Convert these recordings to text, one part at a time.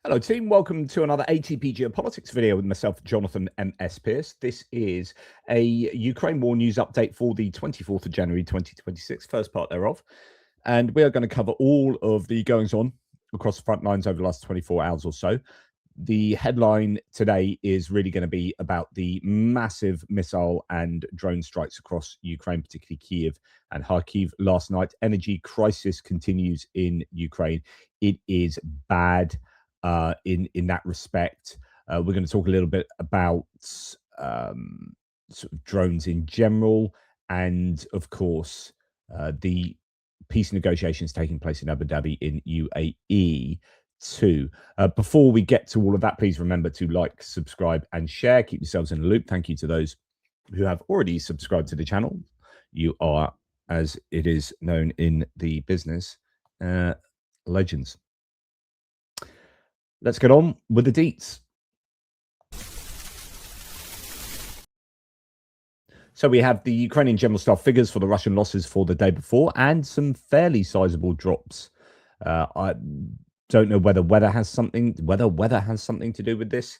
Hello team, welcome to another ATP Geopolitics video with myself, Jonathan MS Pearce. This is a Ukraine war news update for the 24th of January 2026, first part thereof. And we are going to cover all of the goings on across the front lines over the last 24 hours or so. The headline today is really going to be about the massive missile and drone strikes across Ukraine, particularly Kyiv and Kharkiv last night. Energy crisis continues in Ukraine. It is bad. In that respect, we're going to talk a little bit about sort of drones in general, and of course the peace negotiations taking place in Abu Dhabi in UAE too. Before we get to all of that, please remember to like, subscribe, and share. Keep yourselves in the loop. Thank you to those who have already subscribed to the channel. You are, as it is known in the business, legends. Let's get on with the deets. So we have the Ukrainian general staff figures for the Russian losses for the day before and some fairly sizable drops. I don't know whether weather has something to do with this.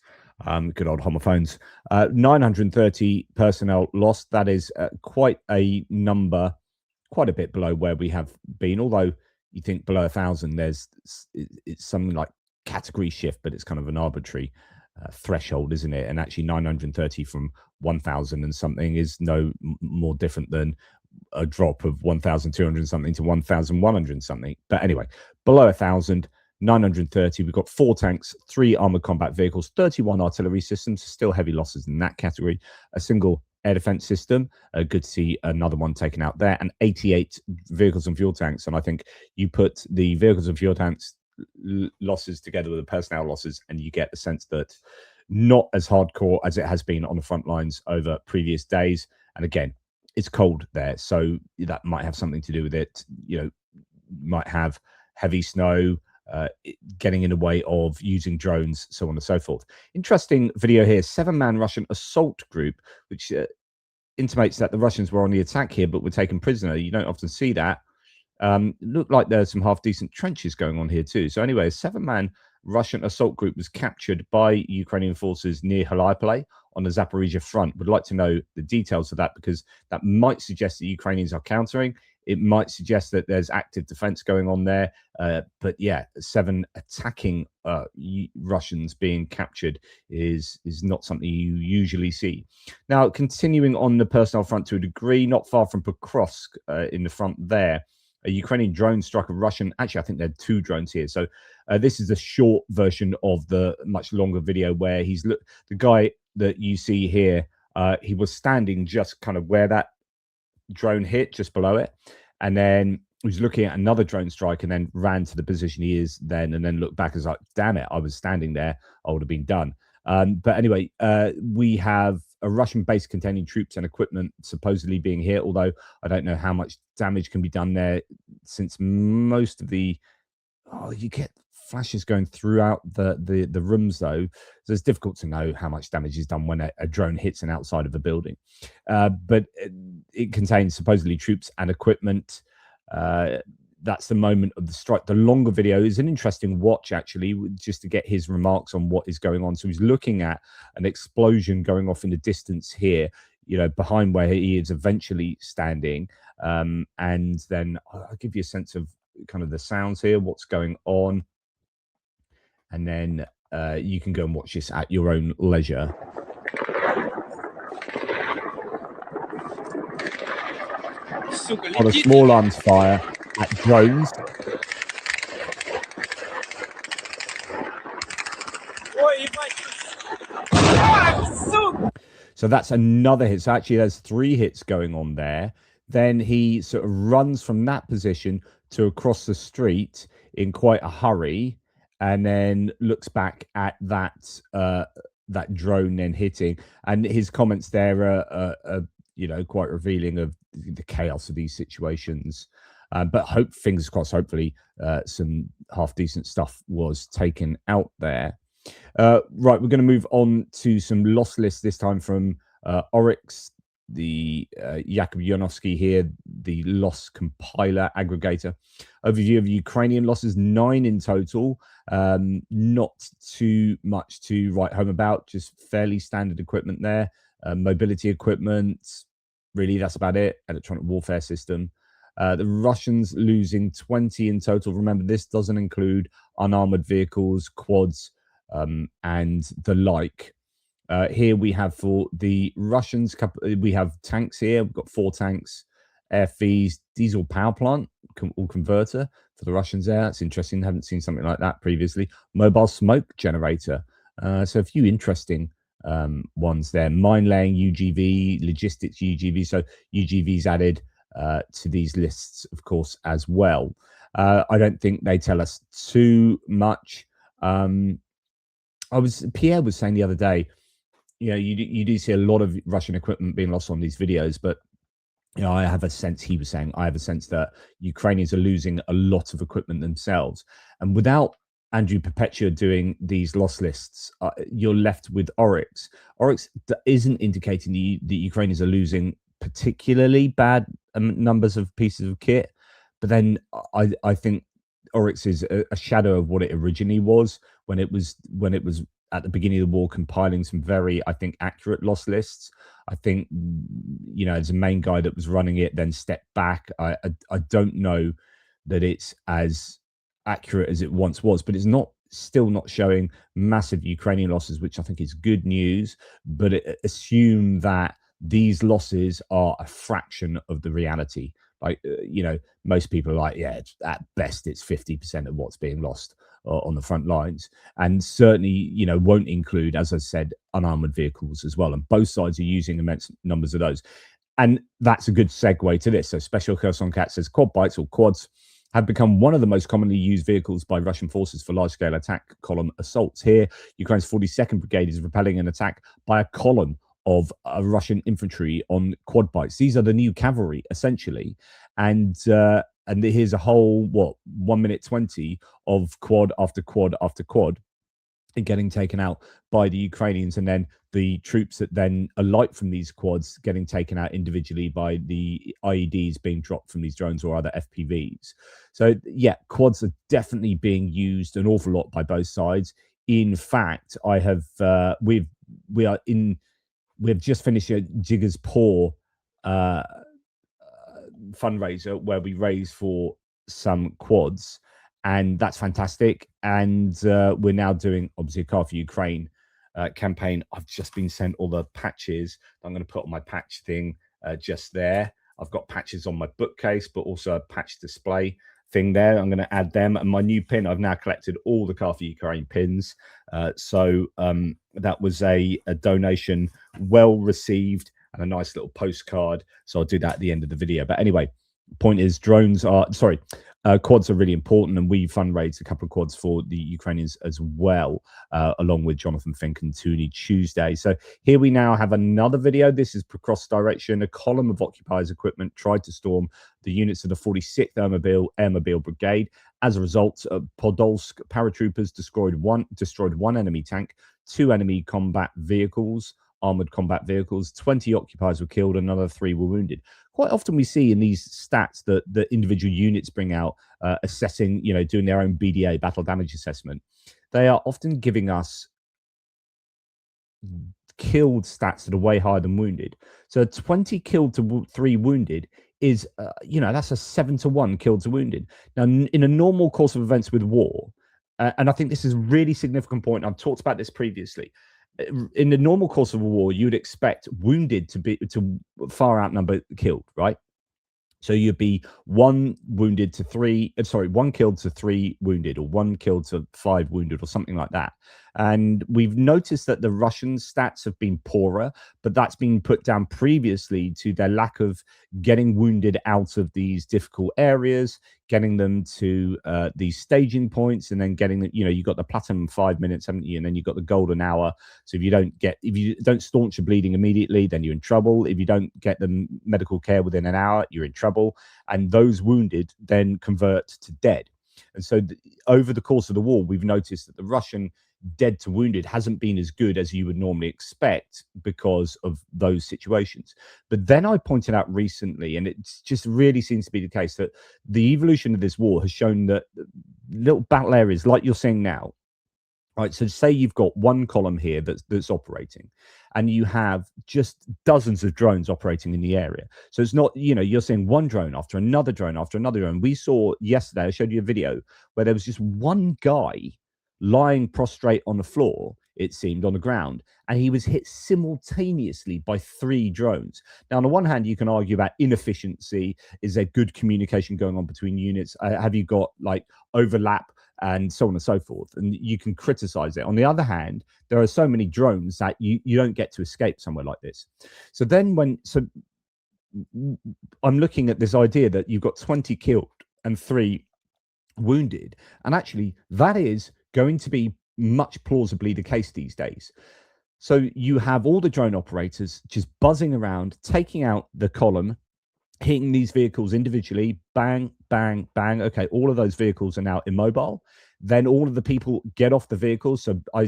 Good old homophones. 930 personnel lost. That is quite a number, quite a bit below where we have been. Although you think below 1,000, it's something like category shift, but it's kind of an arbitrary threshold, isn't it? And actually 930 from 1,000 and something is no more different than a drop of 1,200 something to 1,100 something. But anyway, below 1,000, 930. We've got 4 tanks, 3 armored combat vehicles, 31 artillery systems, still heavy losses in that category, a single air defense system, good to see another one taken out there, and 88 vehicles and fuel tanks. And I think you put the vehicles and fuel tanks losses together with the personnel losses, and you get a sense that not as hardcore as it has been on the front lines over previous days. And again, it's cold there, so that might have something to do with it. You know, might have heavy snow getting in the way of using drones, so on and so forth. Interesting video here. 7-man Russian assault group, which intimates that the Russians were on the attack here but were taken prisoner. You don't often see that. Looked like there's some half-decent trenches going on here too. So anyway, a 7-man Russian assault group was captured by Ukrainian forces near Huliaipole on the Zaporizhia front. Would like to know the details of that, because that might suggest that Ukrainians are countering. It might suggest that there's active defense going on there. But yeah, 7 attacking Russians being captured is not something you usually see. Now, continuing on the personnel front to a degree, not far from Pokrovsk in the front there, a Ukrainian drone struck a Russian. Actually, I think there are 2 drones here. So this is a short version of the much longer video where the guy that you see here, he was standing just kind of where that drone hit, just below it. And then he was looking at another drone strike and then ran to the position he is then, and then looked back and was like, damn it, I was standing there. I would have been done. But anyway, we have a Russian base containing troops and equipment supposedly being hit, although I don't know how much damage can be done there, since most of the you get flashes going throughout the rooms though, so it's difficult to know how much damage is done when a drone hits an outside of a building. But it contains supposedly troops and equipment. That's the moment of the strike. The longer video is an interesting watch, actually, just to get his remarks on what is going on. So he's looking at an explosion going off in the distance here, you know, behind where he is eventually standing. And then I'll give you a sense of kind of the sounds here, what's going on. And then you can go and watch this at your own leisure. On a small arms fire at drones. So that's another hit. So actually there's 3 hits going on there. Then he sort of runs from that position to across the street in quite a hurry, and then looks back at that that drone then hitting. And his comments there are you know, quite revealing of the chaos of these situations. But fingers crossed, hopefully some half-decent stuff was taken out there. Right, we're going to move on to some loss lists, this time from Oryx, the Yakub Yonovsky here. the loss compiler aggregator. Overview of Ukrainian losses, 9 in total. Not too much to write home about, just fairly standard equipment there. Mobility equipment, really, that's about it. Electronic warfare system. The Russians losing 20 in total. Remember, this doesn't include unarmored vehicles, quads, and the like. Here we have for the Russians, we have tanks here. We've got 4 tanks, airfields, diesel power plant, or converter for the Russians there. That's interesting. Haven't seen something like that previously. Mobile smoke generator. So a few interesting ones there. Mine laying UGV, logistics UGV. So UGVs added to these lists, of course, as well. I don't think they tell us too much. Pierre was saying the other day, you do see a lot of Russian equipment being lost on these videos, but I have a sense, he was saying, I have a sense that Ukrainians are losing a lot of equipment themselves. And without Andrew Perpetua doing these loss lists, you're left with Oryx. Oryx isn't indicating the Ukrainians are losing particularly bad numbers of pieces of kit, but then I think Oryx is a shadow of what it originally was when it was at the beginning of the war, compiling some very, I think, accurate loss lists. I think, as a main guy that was running it, then stepped back. I don't know that it's as accurate as it once was, but it's still not showing massive Ukrainian losses, which I think is good news. But assume that these losses are a fraction of the reality. Like, most people are like, yeah, at best it's 50% of what's being lost on the front lines, and certainly won't include, as I said, unarmored vehicles as well, and both sides are using immense numbers of those. And that's a good segue to this. So Special Kherson Cat says quad bites, or quads, have become one of the most commonly used vehicles by Russian forces for large-scale attack column assaults. Here, Ukraine's 42nd Brigade is repelling an attack by a column of Russian infantry on quad bites. These are the new cavalry, essentially. And here's a whole, 1 minute 20 of quad after quad after quad getting taken out by the Ukrainians, and then the troops that then alight from these quads getting taken out individually by the IEDs being dropped from these drones or other FPVs. So yeah, quads are definitely being used an awful lot by both sides. In fact, we have just finished a Jigger's Paw fundraiser where we raise for some quads, and that's fantastic. And we're now doing, obviously, a Car for Ukraine campaign. I've just been sent all the patches. I'm going to put on my patch thing just there. I've got patches on my bookcase, but also a patch display thing there. I'm going to add them, and my new pin. I've now collected all the Car for Ukraine pins. So that was a donation well received, and a nice little postcard. So I'll do that at the end of the video. But anyway, point is, quads are really important, and we fundraised a couple of quads for the Ukrainians as well, along with Jonathan Fink and Tooney Tuesday. So here we now have another video. This is per cross direction. A column of occupiers' equipment tried to storm the units of the 46th Airmobile Brigade. As a result, Podolsk paratroopers destroyed one enemy tank, 2 enemy armored combat vehicles. 20 occupiers were killed, another 3 were wounded. Quite often we see in these stats that the individual units bring out, assessing, doing their own BDA, battle damage assessment. They are often giving us killed stats that are way higher than wounded. So 20 killed to 3 wounded is, that's a 7-to-1 killed to wounded. Now, in a normal course of events with war, and I think this is a really significant point, I've talked about this previously, in the normal course of a war, you'd expect wounded to far outnumber killed, right? So you'd be 1 killed to 3 wounded, or 1 killed to 5 wounded, or something like that. And we've noticed that the Russian stats have been poorer, but that's been put down previously to their lack of getting wounded out of these difficult areas, getting them to these staging points, and then getting them, you got the platinum 5 minutes, haven't you? And then you've got the golden hour. So if you don't staunch your bleeding immediately, then you're in trouble. If you don't get the medical care within an hour, you're in trouble. And those wounded then convert to dead. And so over the course of the war, we've noticed that the Russian dead to wounded hasn't been as good as you would normally expect because of those situations. But then I pointed out recently, and it just really seems to be the case, that the evolution of this war has shown that little battle areas like you're seeing now, right? So say you've got one column here that's operating, and you have just dozens of drones operating in the area. So it's not, you're seeing one drone after another drone after another drone. We saw yesterday, I showed you a video where there was just one guy lying prostrate on the floor, it seemed, on the ground, and he was hit simultaneously by 3 drones. Now, on the one hand, you can argue about inefficiency. Is there good communication going on between units? Have you got like overlap and so on and so forth? And you can criticize it. On the other hand, there are so many drones that you don't get to escape somewhere like this. So then I'm looking at this idea that you've got 20 killed and 3 wounded, and actually that is going to be much plausibly the case these days. So you have all the drone operators just buzzing around, taking out the column, hitting these vehicles individually, bang, bang, bang. Okay, all of those vehicles are now immobile. Then all of the people get off the vehicles. So I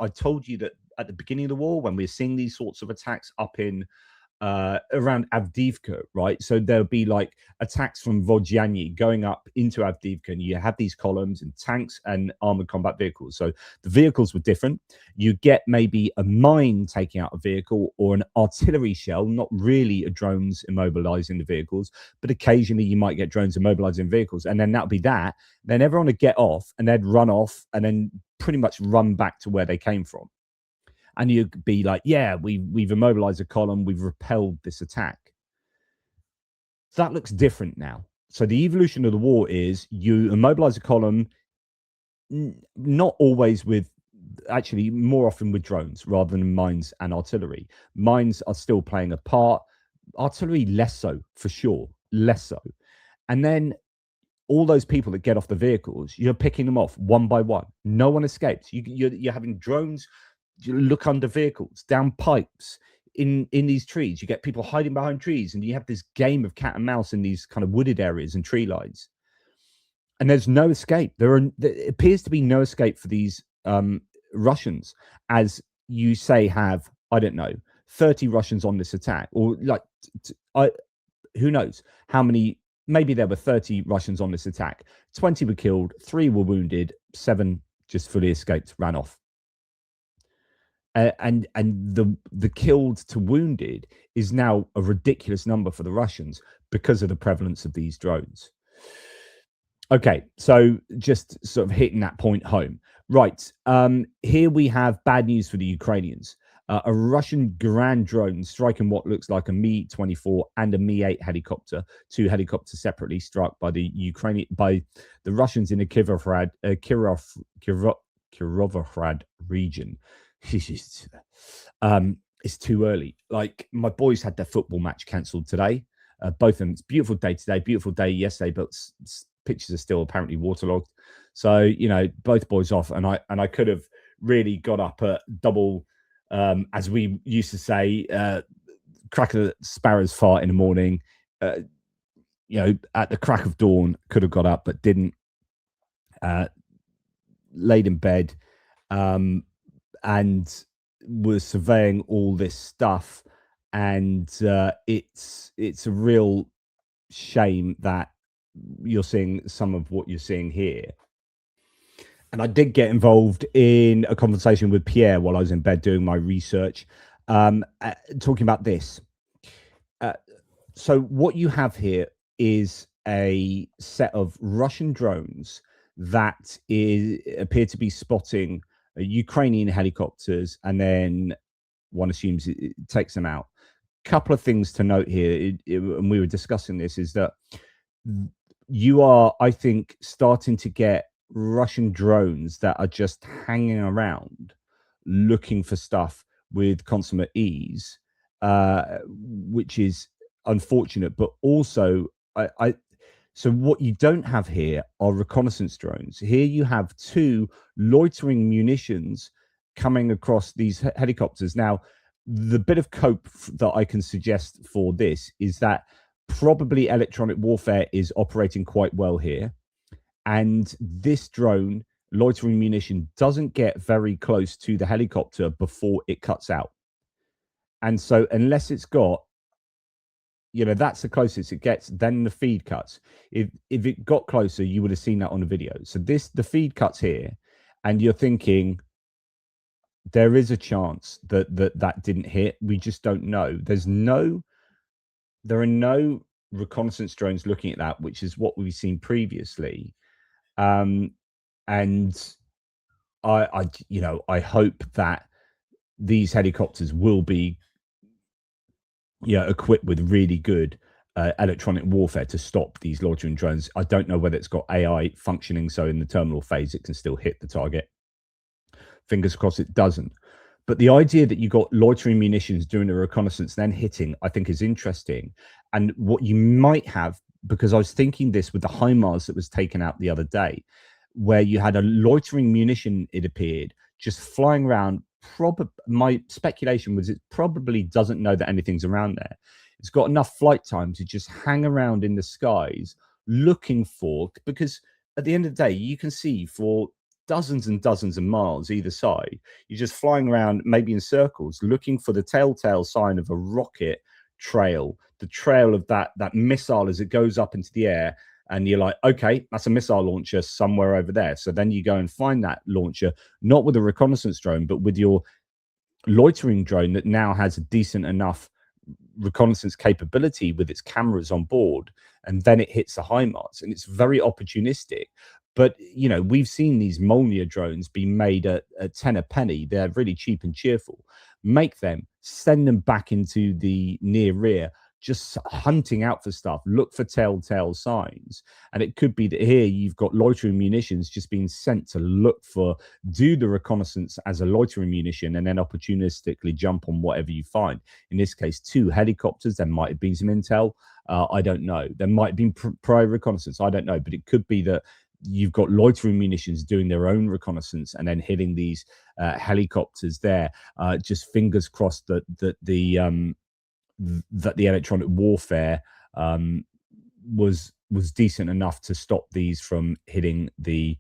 told you that at the beginning of the war, when we're seeing these sorts of attacks up in around Avdiivka, right? So there'll be like attacks from Vodyanyi going up into Avdiivka, and you have these columns and tanks and armored combat vehicles. So the vehicles were different. You get maybe a mine taking out a vehicle or an artillery shell, not really a drones immobilizing the vehicles, but occasionally you might get drones immobilizing vehicles, and then that'll be that. Then everyone would get off and they'd run off and then pretty much run back to where they came from. And you'd be like, yeah, we've immobilized a column, we've repelled this attack. That looks different now. So the evolution of the war is you immobilize a column, not always with, actually more often with drones rather than mines and artillery. Mines are still playing a part. Artillery, less so, for sure, less so. And then all those people that get off the vehicles, you're picking them off one by one. No one escapes. You're having drones. You look under vehicles, down pipes, in these trees. You get people hiding behind trees, and you have this game of cat and mouse in these kind of wooded areas and tree lines. And there's no escape. There appears to be no escape for these Russians, as you say have, I don't know, 30 Russians on this attack, or like, who knows how many. Maybe there were 30 Russians on this attack. 20 were killed, 3 were wounded, 7 just fully escaped, ran off. And the killed to wounded is now a ridiculous number for the Russians because of the prevalence of these drones. Okay, so just sort of hitting that point home. Right, here we have bad news for the Ukrainians. A Russian Grand drone striking what looks like a Mi-24 and a Mi-8 helicopter, 2 helicopters separately struck by the Russians in the Kirovohrad region. It's too early. Like, my boys had their football match cancelled today. Both of them. It's a beautiful day today, beautiful day yesterday, but pitches are still apparently waterlogged. So, both boys off, and I could have really got up at double, as we used to say, crack of the sparrow's fart in the morning. At the crack of dawn, could have got up but didn't. Laid in bed, and was surveying all this stuff, and it's a real shame that you're seeing some of what you're seeing here. And I did get involved in a conversation with Pierre while I was in bed doing my research, talking about this. So what you have here is a set of Russian drones that appear to be spotting Ukrainian helicopters, and then one assumes it takes them out. Couple of things to note here, and we were discussing this, is that you are, I think, starting to get Russian drones that are just hanging around looking for stuff with consummate ease, which is unfortunate. But also, so what you don't have here are reconnaissance drones. Here you have 2 loitering munitions coming across these helicopters. Now, the bit of cope that I can suggest for this is that probably electronic warfare is operating quite well here. And this drone loitering munition doesn't get very close to the helicopter before it cuts out. And so unless it's got, that's the closest it gets, then the feed cuts. If it got closer, you would have seen that on the video. So the feed cuts here, and you're thinking there is a chance that didn't hit. We just don't know. There are no reconnaissance drones looking at that, which is what we've seen previously. And I hope that these helicopters will be equipped with really good electronic warfare to stop these loitering drones. I don't know whether it's got AI functioning, so in the terminal phase it can still hit the target. Fingers crossed it doesn't. But the idea that you got loitering munitions doing a reconnaissance then hitting, I think, is interesting. And what you might have, because I was thinking this with the HIMARS that was taken out the other day, where you had a loitering munition, it appeared, just flying around. My speculation was it probably doesn't know that anything's around there. It's got enough flight time to just hang around in the skies looking for, because at the end of the day, you can see for dozens and dozens of miles either side, you're just flying around maybe in circles looking for the telltale sign of a rocket trail, the trail of that missile as it goes up into the air. And you're like, okay, that's a missile launcher somewhere over there. So then you go and find that launcher, not with a reconnaissance drone, but with your loitering drone that now has a decent enough reconnaissance capability with its cameras on board. And then it hits the HIMARS, and it's very opportunistic. But, we've seen these Molniya drones be made at 10 a penny. They're really cheap and cheerful. Make them, send them back into the near rear, just hunting out for stuff, look for telltale signs. And it could be that here you've got loitering munitions just being sent to do the reconnaissance as a loitering munition, and then opportunistically jump on whatever you find. In this case, 2 helicopters. There might have been some intel. I don't know. There might have been prior reconnaissance. I don't know. But it could be that you've got loitering munitions doing their own reconnaissance and then hitting these helicopters there. Just fingers crossed that the electronic warfare was decent enough to stop these from hitting the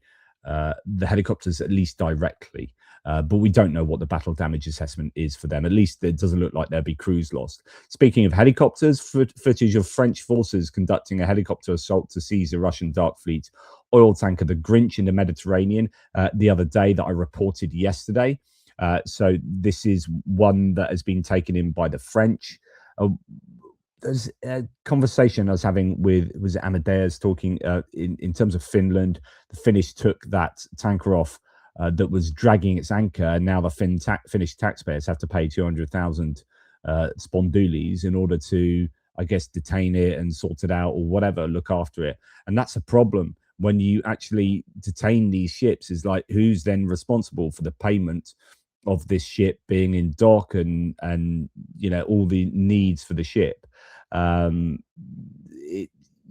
helicopters at least directly. But we don't know what the battle damage assessment is for them. At least it doesn't look like there'll be crews lost. Speaking of helicopters, footage of French forces conducting a helicopter assault to seize a Russian dark fleet oil tanker, the Grinch, in the Mediterranean the other day that I reported yesterday. So this is one that has been taken in by the French. There's a conversation I was having with, was it Amadeus, talking in terms of Finland. The Finnish took that tanker off that was dragging its anchor, and now the Finnish taxpayers have to pay 200,000 spondulis in order to, I guess, detain it and sort it out or whatever, look after it. And that's a problem when you actually detain these ships, is like, who's then responsible for the payment of this ship being in dock and all the needs for the ship.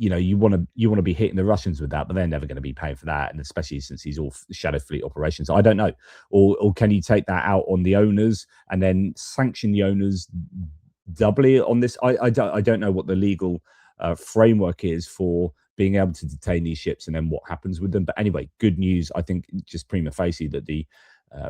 You want to be hitting the Russians with that, but they're never going to be paying for that, and especially since these all shadow fleet operations. I don't know, or can you take that out on the owners and then sanction the owners doubly on this? I don't know what the legal framework is for being able to detain these ships and then what happens with them. But anyway, good news, I think, just prima facie, that the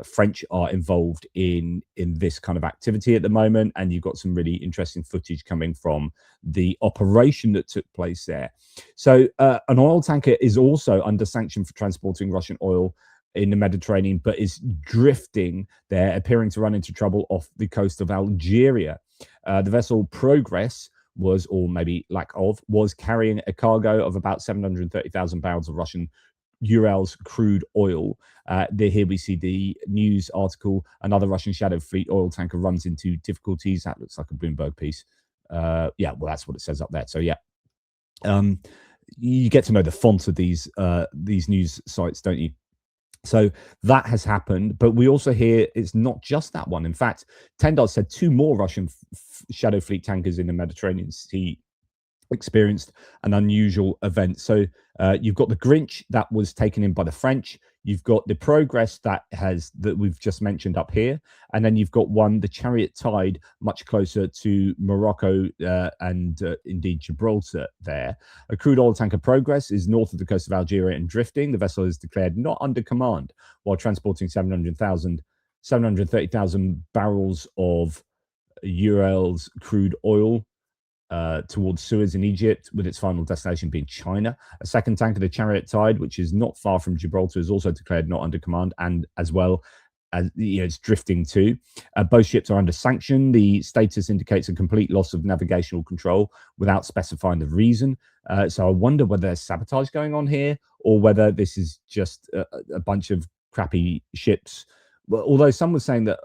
French are involved in this kind of activity at the moment, and you've got some really interesting footage coming from the operation that took place there. So an oil tanker is also under sanction for transporting Russian oil in the Mediterranean, but is drifting there, appearing to run into trouble off the coast of Algeria. The vessel Progress was, or maybe lack of, was carrying a cargo of about 730,000 barrels of Russian Urals crude oil. Here we see the news article: another Russian shadow fleet oil tanker runs into difficulties. That looks like a Bloomberg piece. Yeah, well, that's what it says up there. So yeah, you get to know the font of these news sites, don't you? So that has happened, but we also hear it's not just that one. In fact, Tendar said 2 more Russian shadow fleet tankers in the Mediterranean Sea experienced an unusual event. So you've got the Grinch that was taken in by the French. You've got the Progress that we've just mentioned up here, and then you've got one, the Chariot Tide, much closer to Morocco and indeed Gibraltar. There, a crude oil tanker Progress is north of the coast of Algeria and drifting. The vessel is declared not under command while transporting 730,000 barrels of Urals crude oil towards Suez in Egypt, with its final destination being China. A second tanker, the Chariot Tide, which is not far from Gibraltar, is also declared not under command, and as well as it's drifting too. Both ships are under sanction. The status indicates a complete loss of navigational control without specifying the reason. So I wonder whether there's sabotage going on here, or whether this is just a bunch of crappy ships. Well, although some were saying that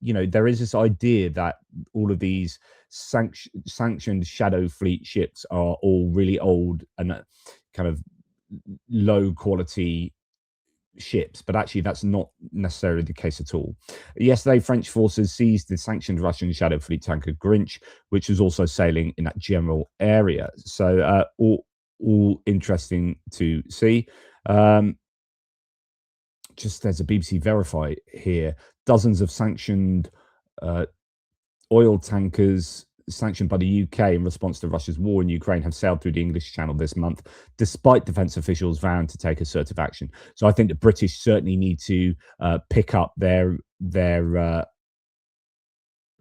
there is this idea that all of these sanctioned shadow fleet ships are all really old and kind of low quality ships, but actually that's not necessarily the case at all. Yesterday, French forces seized the sanctioned Russian shadow fleet tanker Grinch, which was also sailing in that general area. So all interesting to see. Just there's a BBC Verify here. Dozens of sanctioned oil tankers sanctioned by the UK in response to Russia's war in Ukraine have sailed through the English Channel this month, despite defence officials vowing to take assertive action. So I think the British certainly need to pick up their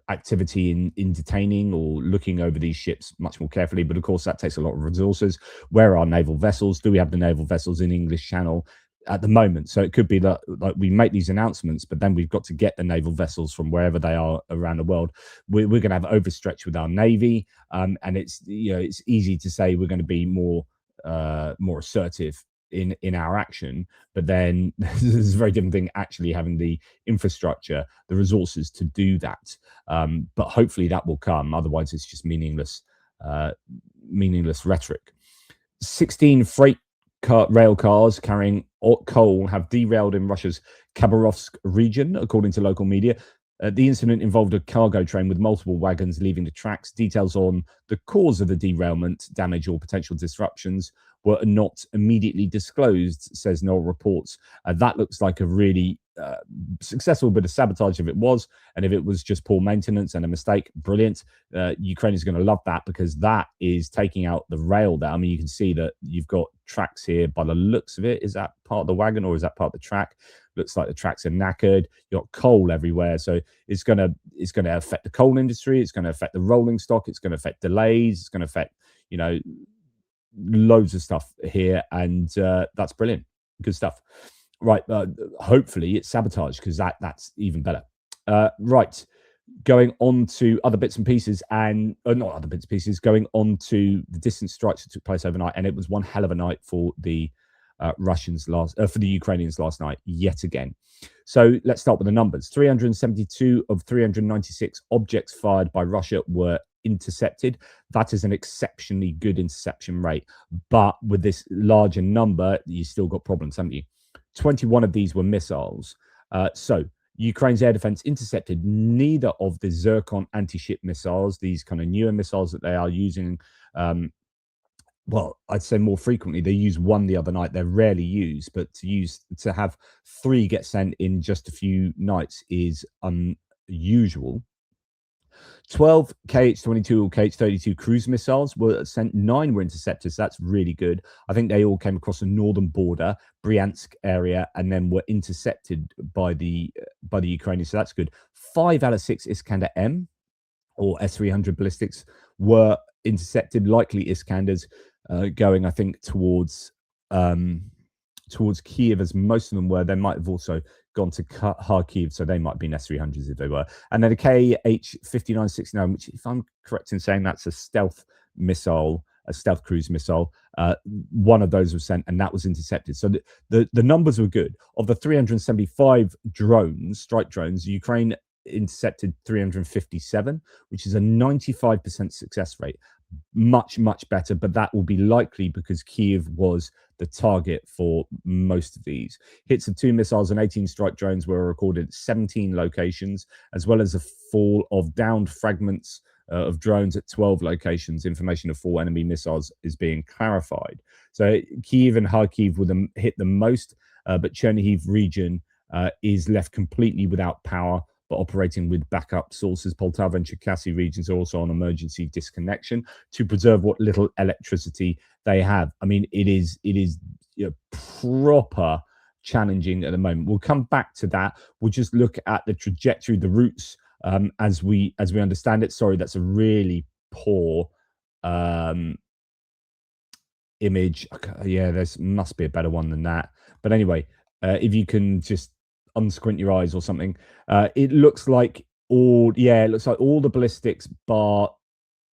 activity in detaining or looking over these ships much more carefully. But of course, that takes a lot of resources. Where are naval vessels? Do we have the naval vessels in English Channel at the moment? So it could be that like we make these announcements, but then we've got to get the naval vessels from wherever they are around the world. We're going to have overstretch with our navy, and it's it's easy to say we're going to be more assertive in our action, but then this is a very different thing actually having the infrastructure, the resources to do that. But hopefully that will come. Otherwise, it's just meaningless rhetoric. 16 freight rail cars carrying coal have derailed in Russia's Khabarovsk region, according to local media. The incident involved a cargo train with multiple wagons leaving the tracks. Details on the cause of the derailment, damage, or potential disruptions were not immediately disclosed, says Noel reports. That looks like a really successful bit of sabotage if it was, and if it was just poor maintenance and a mistake, brilliant. Ukraine is going to love that, because that is taking out the rail there. I mean, you can see that you've got tracks here by the looks of it. Is that part of the wagon or is that part of the track? Looks like the tracks are knackered. You've got coal everywhere, so it's going to affect the coal industry. It's going to affect the rolling stock. It's going to affect delays. It's going to affect loads of stuff here, and that's brilliant. Good stuff. Right, hopefully it's sabotage, because that's even better. Right, going on to other bits and pieces, and not other bits and pieces, going on to the distant strikes that took place overnight, and it was one hell of a night for the for the Ukrainians last night, yet again. So let's start with the numbers. 372 of 396 objects fired by Russia were intercepted. That is an exceptionally good interception rate, but with this larger number, you still got problems, haven't you? 21 of these were missiles. So Ukraine's air defense intercepted neither of the Zircon anti-ship missiles, these kind of newer missiles that they are using. Well, I'd say more frequently. They used one the other night. They're rarely used, but to have 3 get sent in just a few nights is unusual. 12 Kh-22 or Kh-32 cruise missiles were sent. 9 were intercepted, so that's really good. I think they all came across the northern border, Bryansk area, and then were intercepted by the Ukrainians, so that's good. 5 out of 6 Iskander-M or S-300 ballistics were intercepted, likely Iskanders, going, I think, towards Kyiv, as most of them were. They might have also gone to Kharkiv, so they might have been S-300s if they were. And then a Kh-5969, which, if I'm correct in saying, that's a stealth missile, a stealth cruise missile. One of those was sent, and that was intercepted. So the numbers were good. Of the 375 drones, strike drones, Ukraine intercepted 357, which is a 95% success rate. Much better, but that will be likely because Kyiv was the target for most of these. Hits of 2 missiles and 18 strike drones were recorded at 17 locations, as well as a fall of downed fragments of drones at 12 locations. Information of 4 enemy missiles is being clarified. So Kyiv and Kharkiv were hit the most, but Chernihiv region is left completely without power, but operating with backup sources. Poltava and Cherkasy regions are also on emergency disconnection to preserve what little electricity they have. I mean, it is proper challenging at the moment. We'll come back to that. We'll just look at the trajectory, the routes as we understand it. Sorry, that's a really poor image. Yeah, there's must be a better one than that. But anyway, if you can just unsquint your eyes or something, it looks like all the ballistics bar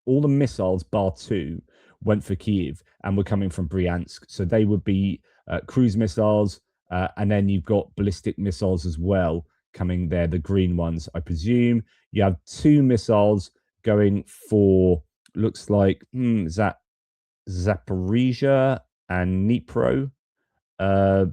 all the missiles bar 2 went for Kyiv and were coming from Bryansk. So they would be cruise missiles, and then you've got ballistic missiles as well coming there, the green ones, I presume. You have 2 missiles going for, looks like, is that Zaporizhia and Dnipro,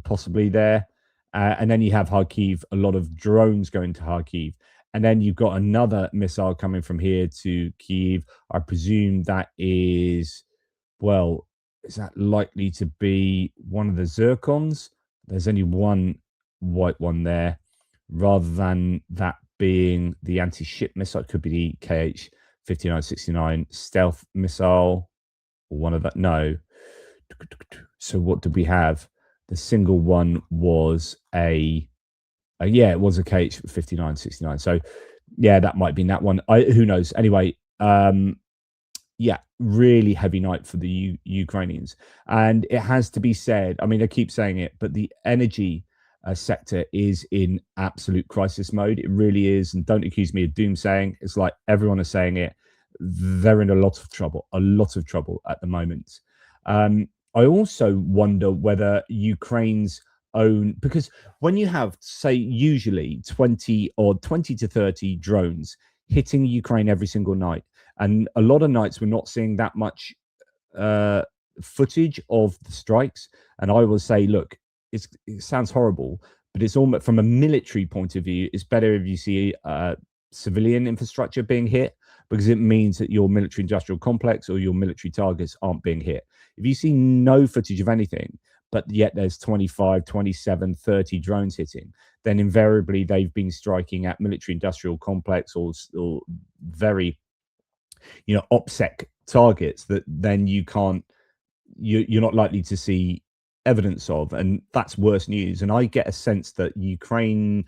possibly there. And then you have Kharkiv, a lot of drones going to Kharkiv. And then you've got another missile coming from here to Kyiv. I presume that is, well, is that likely to be one of the Zircons? There's only one white one there, rather than that being the anti-ship missile. It could be the KH-5969 stealth missile, or one of that. No. So what did we have? The single one was it was a KH-5969. So yeah, that might be that one. Who knows? Anyway, really heavy night for the Ukrainians. And it has to be said, I mean, I keep saying it, but the energy sector is in absolute crisis mode. It really is. And don't accuse me of doomsaying. It's like everyone is saying it. They're in a lot of trouble at the moment. I also wonder whether Ukraine's own, because when you have, say, usually 20 to 30 drones hitting Ukraine every single night, and a lot of nights we're not seeing that much footage of the strikes. And I will say, look, it sounds horrible, but it's almost, from a military point of view, it's better if you see civilian infrastructure being hit, because it means that your military industrial complex or your military targets aren't being hit. If you see no footage of anything, but yet there's 25, 27, 30 drones hitting, then invariably they've been striking at military industrial complex or very, OPSEC targets that then you're not likely to see evidence of. And that's worse news. And I get a sense that Ukraine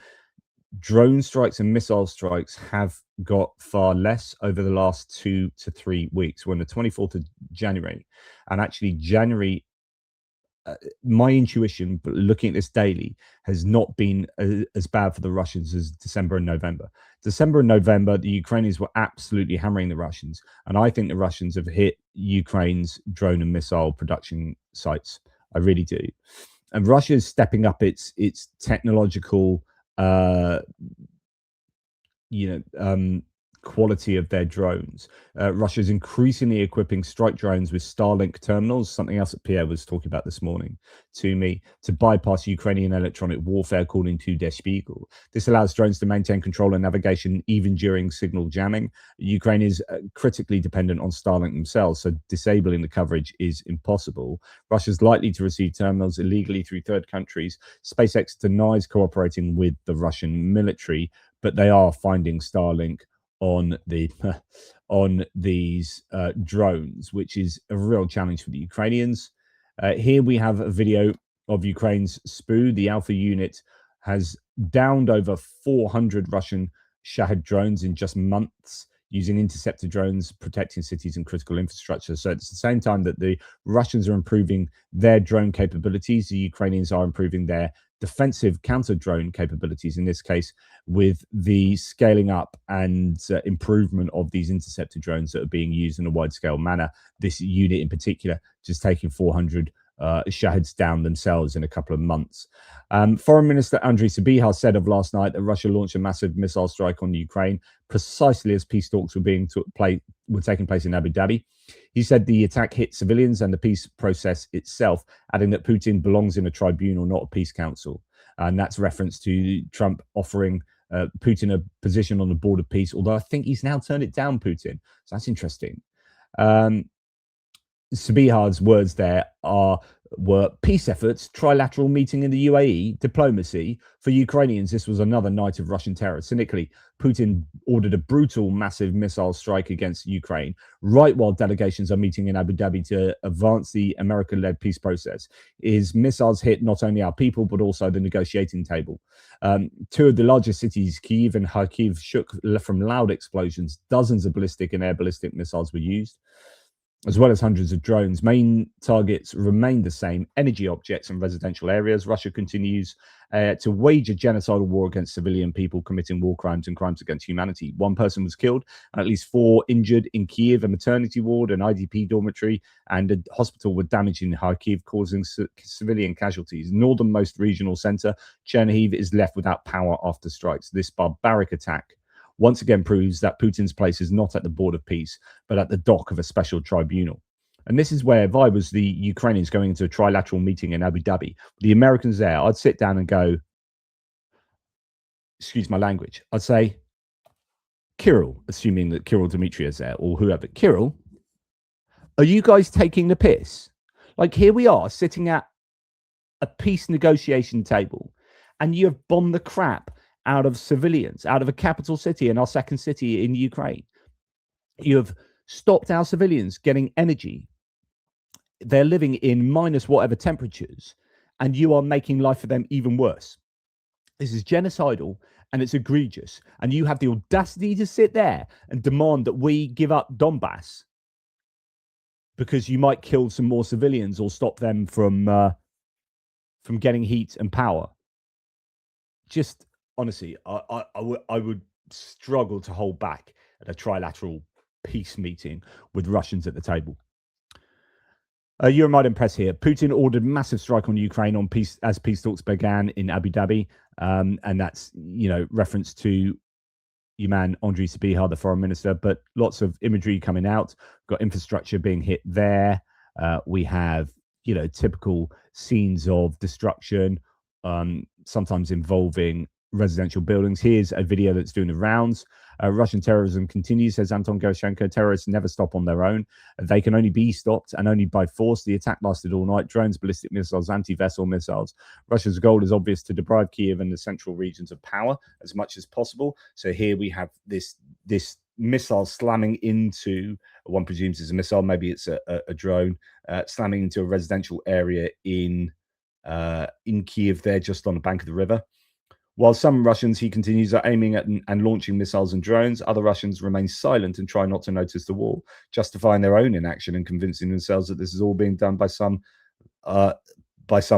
drone strikes and missile strikes have got far less over the last 2 to 3 weeks. We're on the 24th of January, and actually January, my intuition, but looking at this daily, has not been as bad for the Russians as December and November. December and November, the Ukrainians were absolutely hammering the Russians, and I think the Russians have hit Ukraine's drone and missile production sites. I really do. And Russia is stepping up its technological quality of their drones. Russia's increasingly equipping strike drones with Starlink terminals, something else that Pierre was talking about this morning to me, to bypass Ukrainian electronic warfare, according to Der Spiegel. This allows drones to maintain control and navigation even during signal jamming. Ukraine is critically dependent on Starlink themselves, so disabling the coverage is impossible. Russia's likely to receive terminals illegally through third countries. SpaceX denies cooperating with the Russian military, but they are finding Starlink on these drones, which is a real challenge for the Ukrainians. Here we have a video of Ukraine's SPU. The Alpha unit has downed over 400 Russian Shahed drones in just months, using intercepted drones, protecting cities and critical infrastructure. So at the same time that the Russians are improving their drone capabilities, the Ukrainians are improving their defensive counter-drone capabilities, in this case, with the scaling up and improvement of these intercepted drones that are being used in a wide-scale manner. This unit in particular just taking 400 Shaheds down themselves in a couple of months. Foreign Minister Andriy Sybiha said of last night that Russia launched a massive missile strike on Ukraine precisely as peace talks were taking place in Abu Dhabi. He said the attack hit civilians and the peace process itself, adding that Putin belongs in a tribunal, not a peace council. And that's reference to Trump offering Putin a position on the board of peace, although I think he's now turned it down, Putin. So that's interesting. Sabihad's words there were peace efforts, trilateral meeting in the UAE, diplomacy. For Ukrainians, this was another night of Russian terror. Cynically, Putin ordered a brutal, massive missile strike against Ukraine, right while delegations are meeting in Abu Dhabi to advance the American-led peace process. His missiles hit not only our people, but also the negotiating table. Two of the largest cities, Kyiv and Kharkiv, shook from loud explosions. Dozens of ballistic and air ballistic missiles were used, as well as hundreds of drones. Main targets remain the same: energy objects and residential areas. Russia continues to wage a genocidal war against civilian people committing war crimes and crimes against humanity. One person was killed and at least 4 injured in Kyiv. A maternity ward, an IDP dormitory, and a hospital were damaged in Kharkiv, causing civilian casualties. Northernmost regional center, Chernihiv, is left without power after strikes. This barbaric attack once again proves that Putin's place is not at the board of peace, but at the dock of a special tribunal. And this is where, if I was the Ukrainians going into a trilateral meeting in Abu Dhabi, the Americans there, I'd sit down and go, excuse my language, I'd say, Kirill, assuming that Kirill Dmitry is there, or whoever, Kirill, are you guys taking the piss? Like, here we are sitting at a peace negotiation table, and you have bombed the crap out of civilians, out of a capital city and our second city in Ukraine. You have stopped our civilians getting energy. They're living in minus whatever temperatures, and you are making life for them even worse. This is genocidal and it's egregious. And you have the audacity to sit there and demand that we give up Donbass because you might kill some more civilians or stop them from getting heat and power. Just honestly, I would struggle to hold back at a trilateral peace meeting with Russians at the table. Euromaidan Press here. Putin ordered massive strike on Ukraine on peace as peace talks began in Abu Dhabi, and that's reference to your man Andriy Sybiha, the foreign minister. But lots of imagery coming out. Got infrastructure being hit there. We have typical scenes of destruction, sometimes involving residential buildings. Here's a video that's doing the rounds. Russian terrorism continues, says Anton Gerashenko. Terrorists never stop on their own. They can only be stopped, and only by force. The attack lasted all night. Drones, ballistic missiles, anti-vessel missiles. Russia's goal is obvious: to deprive Kyiv and the central regions of power as much as possible. So here we have this missile slamming into, one presumes is a missile, maybe it's a drone, slamming into a residential area in Kyiv there, just on the bank of the river. While some Russians, he continues, are aiming at and launching missiles and drones, other Russians remain silent and try not to notice the war, justifying their own inaction and convincing themselves that this is all being done by some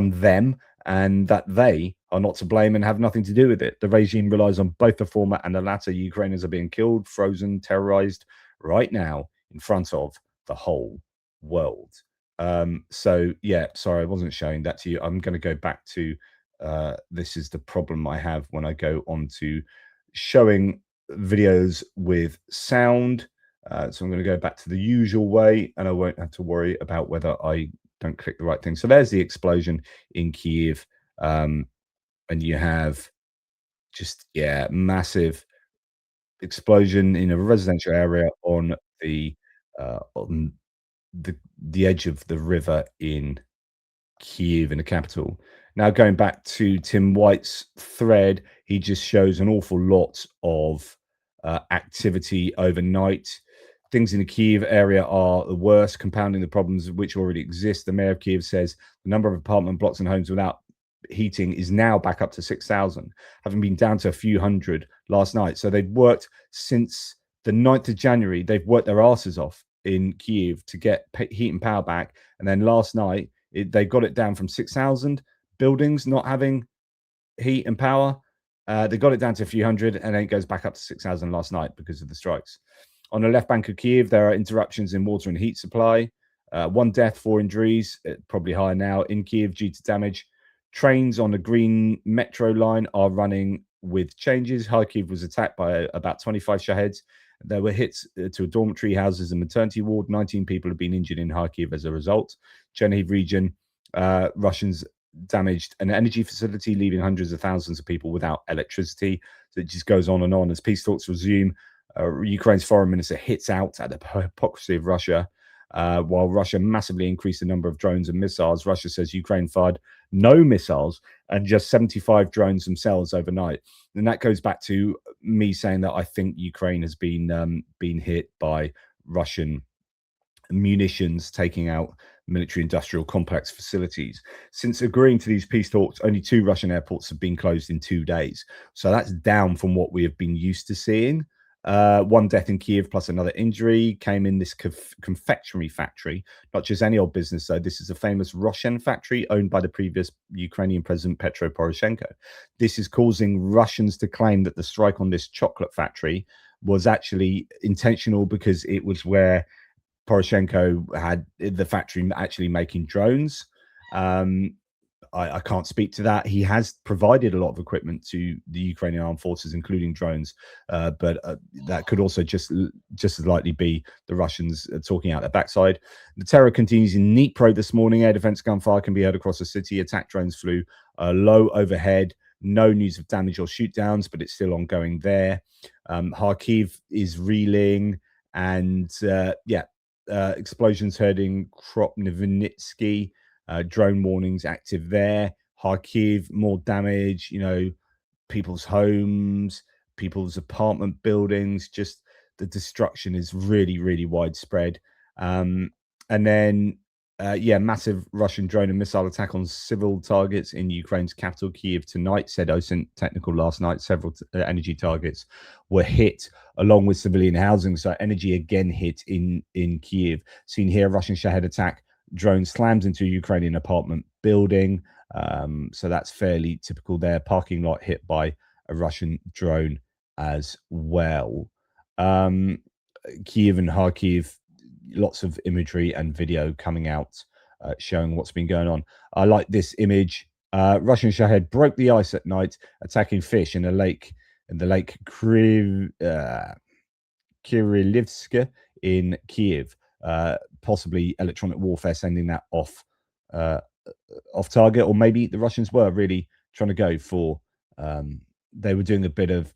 them, and that they are not to blame and have nothing to do with it. The regime relies on both the former and the latter. Ukrainians are being killed, frozen, terrorized right now in front of the whole world. So yeah, sorry, I wasn't showing that to you. I'm going to go back to this is the problem I have when I go on to showing videos with sound. So I'm going to go back to the usual way, and I won't have to worry about whether I don't click the right thing. So there's the explosion in Kyiv, and you have just massive explosion in a residential area on the edge of the river in Kyiv, in the capital. Now, going back to Tim White's thread, he just shows an awful lot of activity overnight. Things in the Kyiv area are the worst, compounding the problems which already exist. The mayor of Kyiv says the number of apartment blocks and homes without heating is now back up to 6,000, having been down to a few hundred last night. So they've worked since the 9th of January. They've worked their asses off in Kyiv to get heat and power back. And then last night, they got it down from 6,000 buildings not having heat and power. They got it down to a few hundred, and then it goes back up to 6,000 last night because of the strikes. On the left bank of Kyiv, there are interruptions in water and heat supply. 1 death, 4 injuries, probably higher now in Kyiv due to damage. Trains on the green metro line are running with changes. Kyiv was attacked by about 25 Shaheds. There were hits to dormitory houses and maternity ward. 19 people have been injured in Kyiv as a result. Chernihiv region, Russians damaged an energy facility, leaving hundreds of thousands of people without electricity. So it just goes on and on. As peace talks resume, Ukraine's foreign minister hits out at the hypocrisy of Russia. While Russia massively increased the number of drones and missiles, Russia says Ukraine fired no missiles and just 75 drones themselves overnight. And that goes back to me saying that I think Ukraine has been hit by Russian munitions taking out military industrial complex facilities. Since agreeing to these peace talks, only 2 Russian airports have been closed in 2 days. So that's down from what we have been used to seeing. 1 death in Kyiv plus another injury came in this confectionery factory. Not just any old business, though. This is a famous Roshen factory owned by the previous Ukrainian president, Petro Poroshenko. This is causing Russians to claim that the strike on this chocolate factory was actually intentional because it was where Poroshenko had the factory actually making drones. I can't speak to that. He has provided a lot of equipment to the Ukrainian armed forces, including drones, but that could also just as likely be the Russians talking out their backside. The terror continues in Dnipro this morning. Air defense gunfire can be heard across the city. Attack drones flew low overhead. No news of damage or shoot downs, but it's still ongoing there. Kharkiv is reeling, and explosions heard in Kropyvnytsky. Drone warnings active there. Kharkiv, more damage, people's homes, people's apartment buildings. Just the destruction is really, really widespread. And then, massive Russian drone and missile attack on civil targets in Ukraine's capital, Kyiv, tonight, said OSINT Technical last night. Several energy targets were hit, along with civilian housing. So energy again hit in Kyiv. Seen here, Russian Shahed attack. Drone slams into a Ukrainian apartment building. So that's fairly typical there. Parking lot hit by a Russian drone as well. Kyiv and Kharkiv, lots of imagery and video coming out showing what's been going on. I like this image. Russian Shahed broke the ice at night, attacking fish in the lake Kirillivska in Kyiv. Possibly electronic warfare sending that off target, or maybe the Russians were really trying to go for they were doing a bit of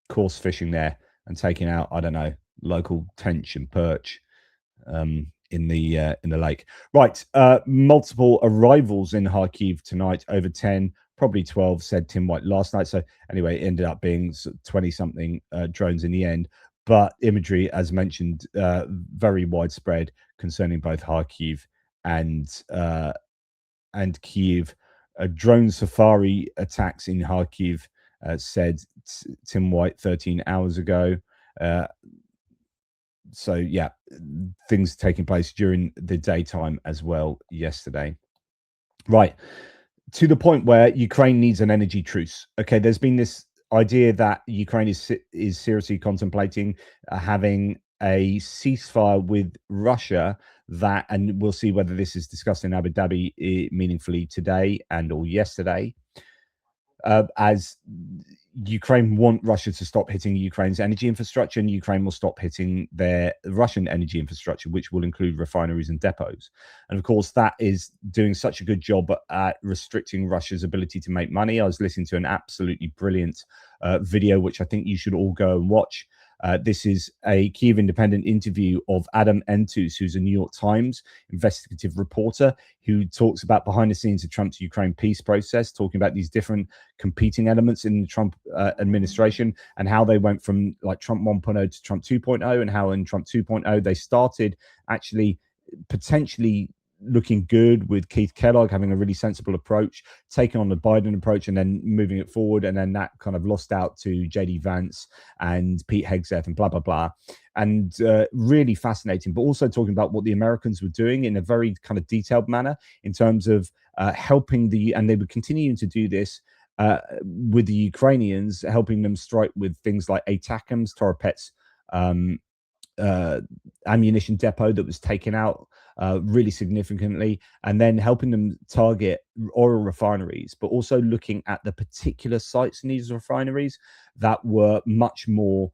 coarse fishing there and taking out, I don't know, local tench and perch in the lake. Right, multiple arrivals in Kharkiv tonight, over 10, probably 12, said Tim White last night. So anyway, it ended up being 20 something drones in the end. But imagery, as mentioned, very widespread concerning both Kharkiv and Kyiv. Drone safari attacks in Kharkiv, said Tim White 13 hours ago. So yeah, things taking place during the daytime as well yesterday. Right, to the point where Ukraine needs an energy truce. Okay, there's been this idea that Ukraine is seriously contemplating having a ceasefire with Russia, and we'll see whether this is discussed in Abu Dhabi meaningfully today or yesterday, as Ukraine want Russia to stop hitting Ukraine's energy infrastructure, and Ukraine will stop hitting their Russian energy infrastructure, which will include refineries and depots. And of course, that is doing such a good job at restricting Russia's ability to make money. I was listening to an absolutely brilliant video, which I think you should all go and watch. This is a Kyiv Independent interview of Adam Entus, who's a New York Times investigative reporter who talks about behind the scenes of Trump's Ukraine peace process, talking about these different competing elements in the Trump administration and how they went from like Trump 1.0 to Trump 2.0, and how in Trump 2.0 they started actually potentially looking good with Keith Kellogg having a really sensible approach, taking on the Biden approach and then moving it forward. And then that kind of lost out to JD Vance and Pete Hegseth and blah, blah, blah. And really fascinating, but also talking about what the Americans were doing in a very kind of detailed manner in terms of helping and they were continuing to do this with the Ukrainians, helping them strike with things like ATACMS, Toropets, ammunition depot that was taken out really significantly, and then helping them target oil refineries, but also looking at the particular sites in these refineries that were much more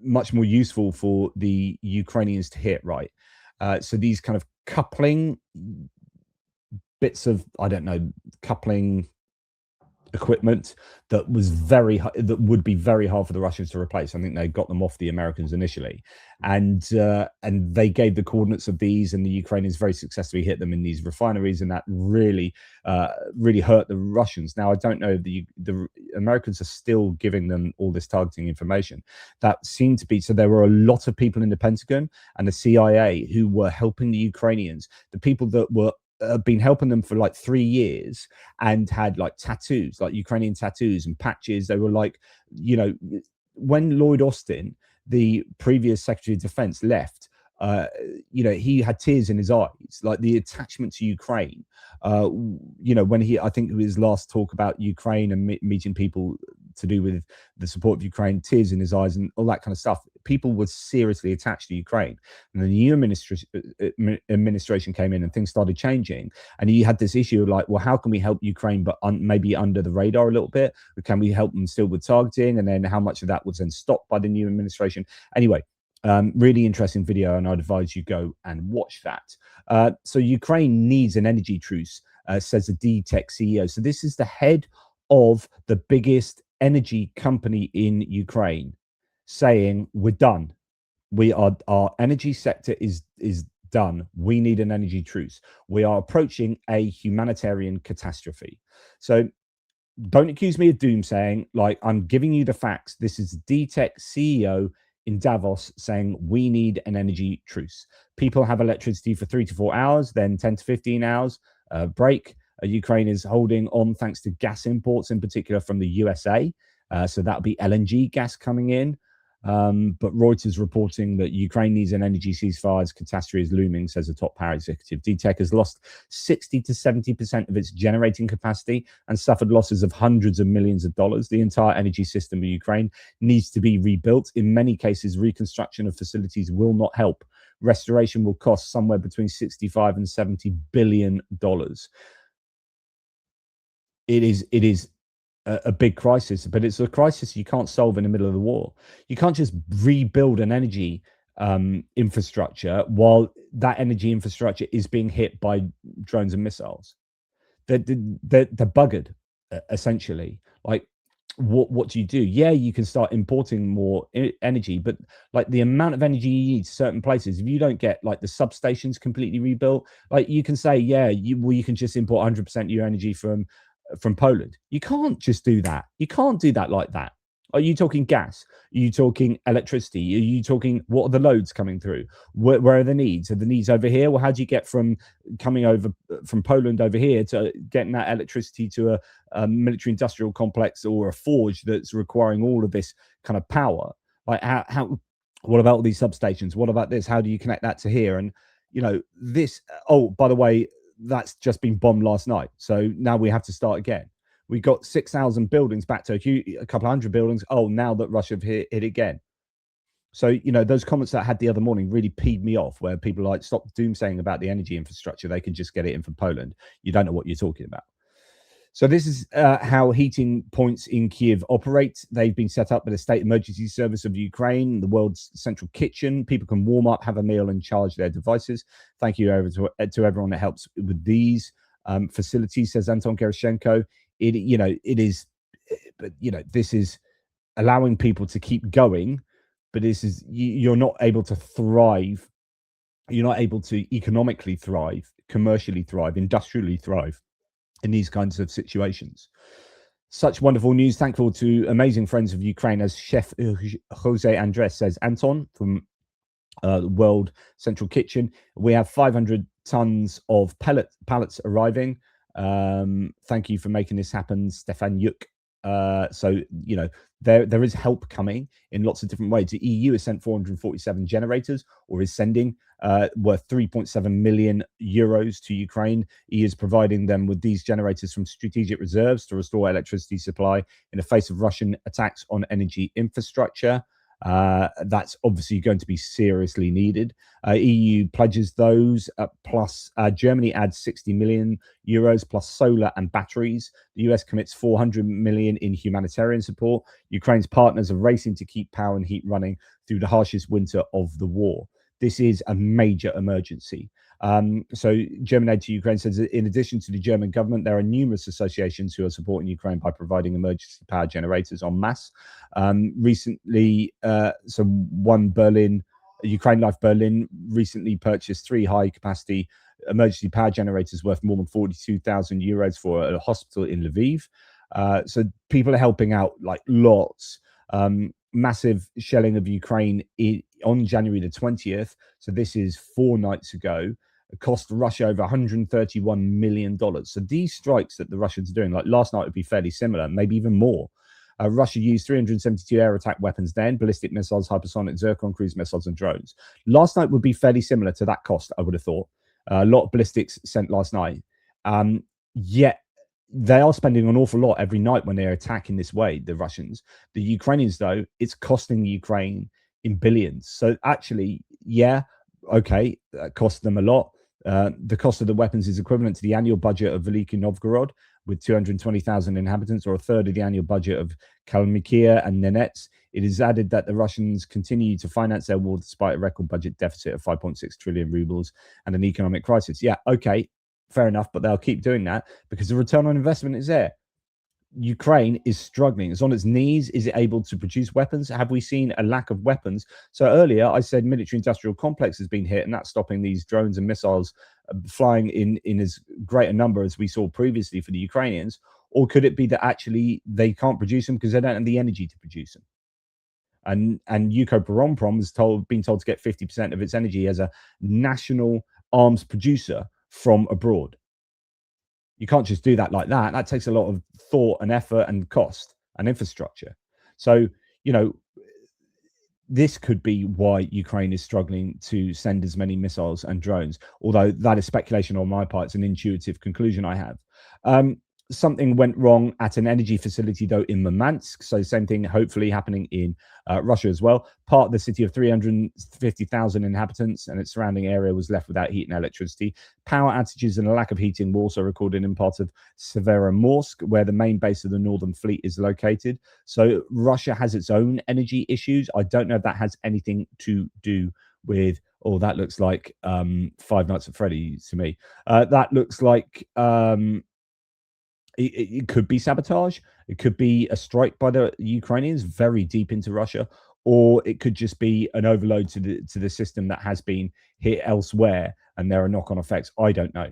useful for the Ukrainians to hit, right? So these kind of coupling bits of, I don't know, coupling equipment that was that would be very hard for the Russians to replace. I think they got them off the Americans initially, and they gave the coordinates of these, and the Ukrainians very successfully hit them in these refineries, and that really hurt the Russians. Now I don't know, the Americans are still giving them all this targeting information. That seemed to be, so there were a lot of people in the Pentagon and the CIA who were helping the Ukrainians. The people that were been helping them for like 3 years and had like tattoos, like Ukrainian tattoos and patches. They were like, you know, when Lloyd Austin, the previous Secretary of Defense, left, you know, he had tears in his eyes, like the attachment to Ukraine. You know, when I think his last talk about Ukraine and meeting people to do with the support of Ukraine, tears in his eyes and all that kind of stuff. People were seriously attached to Ukraine. And the new administration came in and things started changing. And you had this issue of like, well, how can we help Ukraine, but maybe under the radar a little bit? Or can we help them still with targeting? And then how much of that was then stopped by the new administration? Anyway, really interesting video, and I'd advise you go and watch that. So Ukraine needs an energy truce, says the DTEC CEO. So this is the head of the biggest energy company in Ukraine, saying we're done. Our energy sector is done. We need an energy truce. We are approaching a humanitarian catastrophe. So don't accuse me of doomsaying. Like, I'm giving you the facts. This is DTEC CEO in Davos saying we need an energy truce. People have electricity for 3 to 4 hours, then 10 to 15 hours break. Ukraine is holding on thanks to gas imports, in particular from the USA. So that'll be LNG gas coming in. But Reuters reporting that Ukraine needs an energy ceasefire as catastrophe is looming, says a top power executive. DTEC has lost 60 to 70% of its generating capacity and suffered losses of hundreds of millions of dollars. The entire energy system of Ukraine needs to be rebuilt. In many cases, reconstruction of facilities will not help. Restoration will cost somewhere between 65 and 70 billion dollars. It is a big crisis, but it's a crisis you can't solve in the middle of the war. You can't just rebuild an energy infrastructure while that energy infrastructure is being hit by drones and missiles. They're buggered, essentially. Like, what do you do? Yeah, you can start importing more energy, but like the amount of energy you need to certain places, if you don't get like the substations completely rebuilt, like you can say, yeah, you can just import 100% of your energy from Poland. You can't just do that. You can't do that like that. Are you talking gas? Are you talking electricity? Are you talking, what are the loads coming through? Where are the needs? Are the needs over here? Well, how do you get from coming over from Poland over here to getting that electricity to a military industrial complex or a forge that's requiring all of this kind of power? Like how what about all these substations? What about this? How do you connect that to here? And you know, this, oh, by the way, that's just been bombed last night. So now we have to start again. We got 6,000 buildings back to a couple hundred buildings. Oh, now that Russia have hit again. So, you know, those comments that I had the other morning really peed me off, where people are like, stop doomsaying about the energy infrastructure. They can just get it in from Poland. You don't know what you're talking about. So this is how heating points in Kyiv operate. They've been set up by the State Emergency Service of Ukraine, the world's central kitchen. People can warm up, have a meal, and charge their devices. Thank you to everyone that helps with these facilities, says Anton Gerashenko. This is allowing people to keep going, but this is, you're not able to thrive. You're not able to economically thrive, commercially thrive, industrially thrive in these kinds of situations. Such wonderful news. Thankful to amazing friends of Ukraine, as Chef Jose Andres says. Anton from the World Central Kitchen. We have 500 tons of pallets arriving. Thank you for making this happen, Stefan Yuk. So, you know, there is help coming in lots of different ways. The EU has sent 447 generators, or is sending, worth 3.7 million euros to Ukraine. EU is providing them with these generators from strategic reserves to restore electricity supply in the face of Russian attacks on energy infrastructure. That's obviously going to be seriously needed. EU pledges those, plus Germany adds 60 million euros plus solar and batteries. The US commits 400 million in humanitarian support. Ukraine's partners are racing to keep power and heat running through the harshest winter of the war. This is a major emergency. So German aid to Ukraine says that in addition to the German government, there are numerous associations who are supporting Ukraine by providing emergency power generators en masse. Recently, so one Berlin, Ukraine Life Berlin recently purchased 3 high-capacity emergency power generators worth more than 42,000 euros for a hospital in Lviv. So people are helping out like lots. Massive shelling of Ukraine on January the 20th. So this is 4 nights ago. It cost Russia over $131 million. So these strikes that the Russians are doing, like last night, would be fairly similar, maybe even more. Russia used 372 air attack weapons then, ballistic missiles, hypersonic Zircon cruise missiles, and drones. Last night would be fairly similar to that cost, I would have thought. A lot of ballistics sent last night. Yet they are spending an awful lot every night when they're attacking this way, the Russians. The Ukrainians, though, it's costing Ukraine in billions. So actually, yeah, okay, that cost them a lot. The cost of the weapons is equivalent to the annual budget of Veliki Novgorod, with 220,000 inhabitants, or a third of the annual budget of Kalmykia and Nenets. It is added that the Russians continue to finance their war despite a record budget deficit of 5.6 trillion rubles and an economic crisis. Yeah, okay, fair enough, but they'll keep doing that because the return on investment is there. Ukraine is struggling. It's on its knees. Is it able to produce weapons? Have we seen a lack of weapons? So earlier I said military industrial complex has been hit, and that's stopping these drones and missiles flying in as great a number as we saw previously for the Ukrainians. Or could it be that actually they can't produce them because they don't have the energy to produce them? And Ukroboronprom has been told to get 50% of its energy as a national arms producer from abroad. You can't just do that like that. That takes a lot of thought and effort and cost and infrastructure. So, you know, this could be why Ukraine is struggling to send as many missiles and drones, although that is speculation on my part. It's an intuitive conclusion I have. Something went wrong at an energy facility, though, in Murmansk. So same thing, hopefully, happening in Russia as well. Part of the city of 350,000 inhabitants and its surrounding area was left without heat and electricity. Power outages and a lack of heating were also recorded in parts of Severomorsk, where the main base of the Northern Fleet is located. So Russia has its own energy issues. I don't know if that has anything to do with, oh, that looks like Five Nights at Freddy's to me. That looks like... It could be sabotage. It could be a strike by the Ukrainians very deep into Russia, or it could just be an overload to the system that has been hit elsewhere, and there are knock-on effects. I don't know.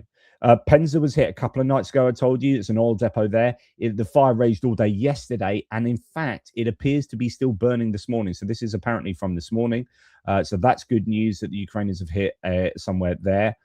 Penza was hit a couple of nights ago. I told you it's an oil depot there. The fire raged all day yesterday, and in fact, it appears to be still burning this morning. So this is apparently from this morning. So that's good news that the Ukrainians have hit somewhere there.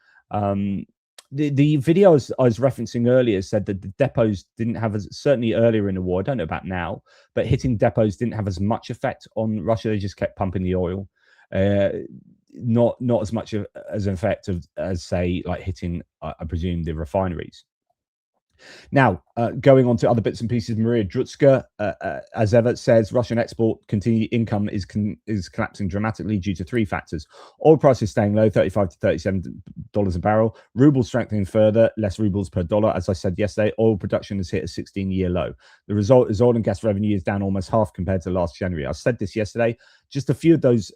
The videos I was referencing earlier said that the depots didn't have certainly earlier in the war, I don't know about now, but hitting depots didn't have as much effect on Russia. They just kept pumping the oil. Not as much as an effect as say like hitting, I presume, the refineries. Now, going on to other bits and pieces, Maria Drutska, as ever, says Russian export income is collapsing dramatically due to 3 factors. Oil prices staying low, $35 to $37 a barrel. Ruble strengthening further, less rubles per dollar. As I said yesterday, oil production has hit a 16-year low. The result is oil and gas revenue is down almost half compared to last January. I said this yesterday. Just a few of those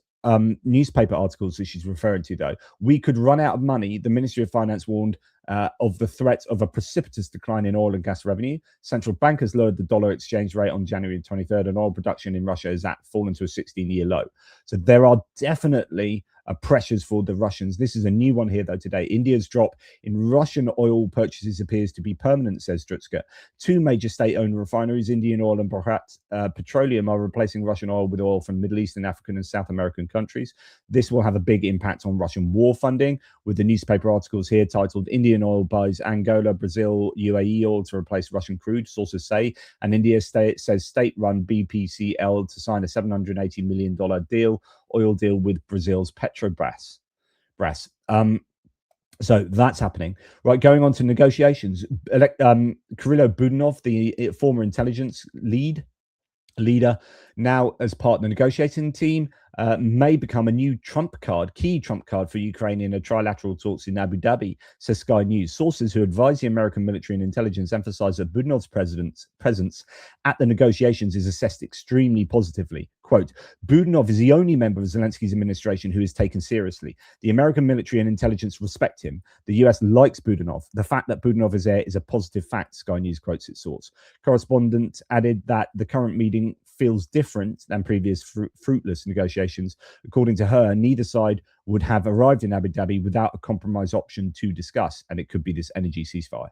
newspaper articles that she's referring to, though. We could run out of money. The Ministry of Finance warned of the threat of a precipitous decline in oil and gas revenue. Central bankers lowered the dollar exchange rate on January 23rd, and oil production in Russia has fallen to a 16-year low. So there are definitely pressures for the Russians. This is a new one here, though, today. India's drop in Russian oil purchases appears to be permanent, says Drutska. 2 major state-owned refineries, Indian Oil and Bharat Petroleum, are replacing Russian oil with oil from Middle Eastern, African, and South American countries. This will have a big impact on Russian war funding, with the newspaper articles here titled Indian Oil buys Angola, Brazil, UAE oil to replace Russian crude, sources say, and India says state-run BPCL to sign a $780 million oil deal with Brazil's Petrobras. So that's happening. Right, going on to negotiations. Kyrylo Budanov, the former intelligence leader, now as part of the negotiating team, may become a new key trump card for Ukraine in a trilateral talks in Abu Dhabi, says Sky News. Sources who advise the American military and intelligence emphasize that Budanov's presence at the negotiations is assessed extremely positively. Quote, Budanov is the only member of Zelensky's administration who is taken seriously. The American military and intelligence respect him. The US likes Budanov. The fact that Budanov is there is a positive fact, Sky News quotes its source. Correspondent added that the current meeting feels different than previous fruitless negotiations. According to her, neither side would have arrived in Abu Dhabi without a compromise option to discuss, and it could be this energy ceasefire.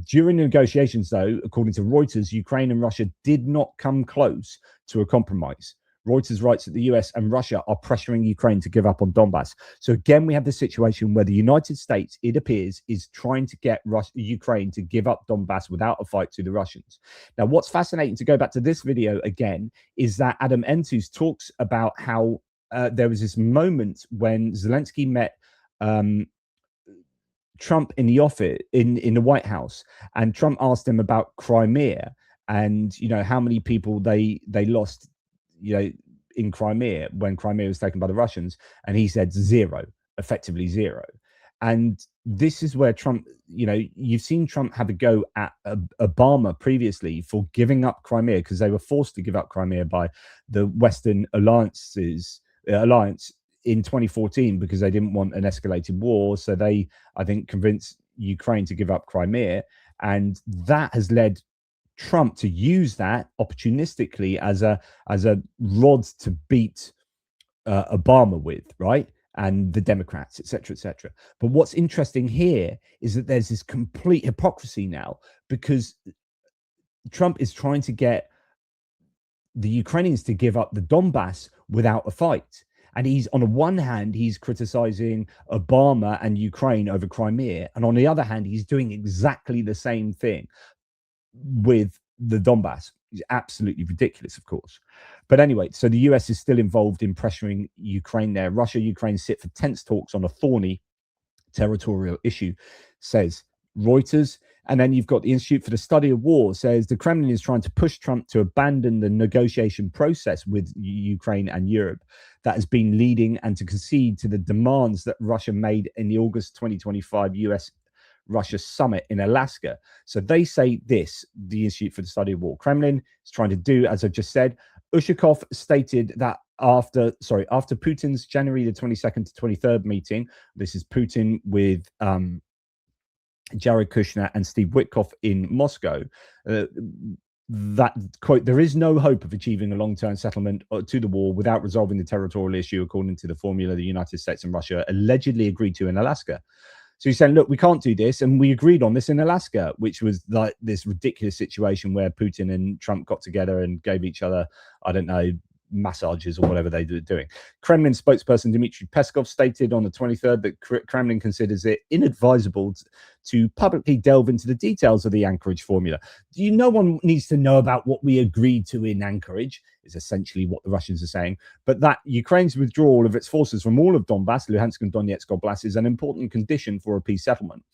During the negotiations, though, according to Reuters, Ukraine and Russia did not come close to a compromise. Reuters writes that the US and Russia are pressuring Ukraine to give up on Donbass. So again, we have this situation where the United States, it appears, is trying to get Ukraine to give up Donbass without a fight to the Russians. Now, what's fascinating, to go back to this video again, is that Adam Entus talks about how there was this moment when Zelensky met Trump in the office in the White House, and Trump asked him about Crimea and how many people they lost in Crimea when Crimea was taken by the Russians, and he said zero, effectively zero. And this is where Trump, you've seen Trump have a go at Obama previously for giving up Crimea, because they were forced to give up Crimea by the Western alliance in 2014 because they didn't want an escalated war. So they, I think, convinced Ukraine to give up Crimea. And that has led Trump to use that opportunistically as a rod to beat Obama with, right? And the Democrats, etc., etc. But what's interesting here is that there's this complete hypocrisy now, because Trump is trying to get the Ukrainians to give up the Donbass without a fight. And he's, on the one hand, he's criticizing Obama and Ukraine over Crimea. And on the other hand, he's doing exactly the same thing with the Donbass. It's absolutely ridiculous, of course. But anyway, so the US is still involved in pressuring Ukraine there. Russia, Ukraine sit for tense talks on a thorny territorial issue, says Reuters. And then you've got the Institute for the Study of War says the Kremlin is trying to push Trump to abandon the negotiation process with Ukraine and Europe that has been leading, and to concede to the demands that Russia made in the August 2025 US-Russia summit in Alaska. So they say this, the Institute for the Study of War. Kremlin is trying to do, as I've just said. Ushakov stated that after Putin's January the 22nd to 23rd meeting, this is Putin with Jared Kushner and Steve Witkoff in Moscow, that, quote, there is no hope of achieving a long-term settlement to the war without resolving the territorial issue according to the formula the United States and Russia allegedly agreed to in Alaska. So he's saying, look, we can't do this, and we agreed on this in Alaska, which was like this ridiculous situation where Putin and Trump got together and gave each other, I don't know, massages or whatever they were doing. Kremlin spokesperson Dmitry Peskov stated on the 23rd that Kremlin considers it inadvisable to publicly delve into the details of the Anchorage formula. No one needs to know about what we agreed to in Anchorage, is essentially what the Russians are saying. But that Ukraine's withdrawal of its forces from all of Donbass, Luhansk and Donetsk Oblast, is an important condition for a peace settlement.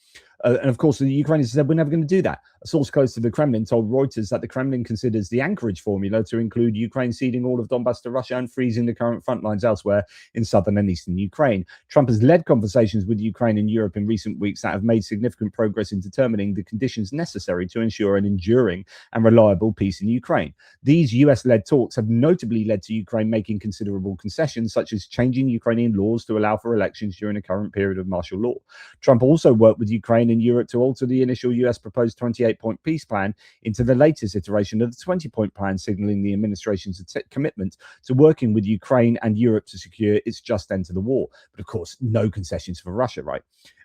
And of course, the Ukrainians said, we're never going to do that. A source close to the Kremlin told Reuters that the Kremlin considers the Anchorage formula to include Ukraine ceding all of Donbass to Russia and freezing the current front lines elsewhere in southern and eastern Ukraine. Trump has led conversations with Ukraine and Europe in recent weeks that have made significant progress in determining the conditions necessary to ensure an enduring and reliable peace in Ukraine. These US-led talks have notably led to Ukraine making considerable concessions, such as changing Ukrainian laws to allow for elections during the current period of martial law. Trump also worked with Ukraine and Europe to alter the initial US proposed 28-point peace plan into the latest iteration of the 20-point plan, signaling the administration's commitment to working with Ukraine and Europe to secure its just end to the war. But of course, no concessions for Russia, right?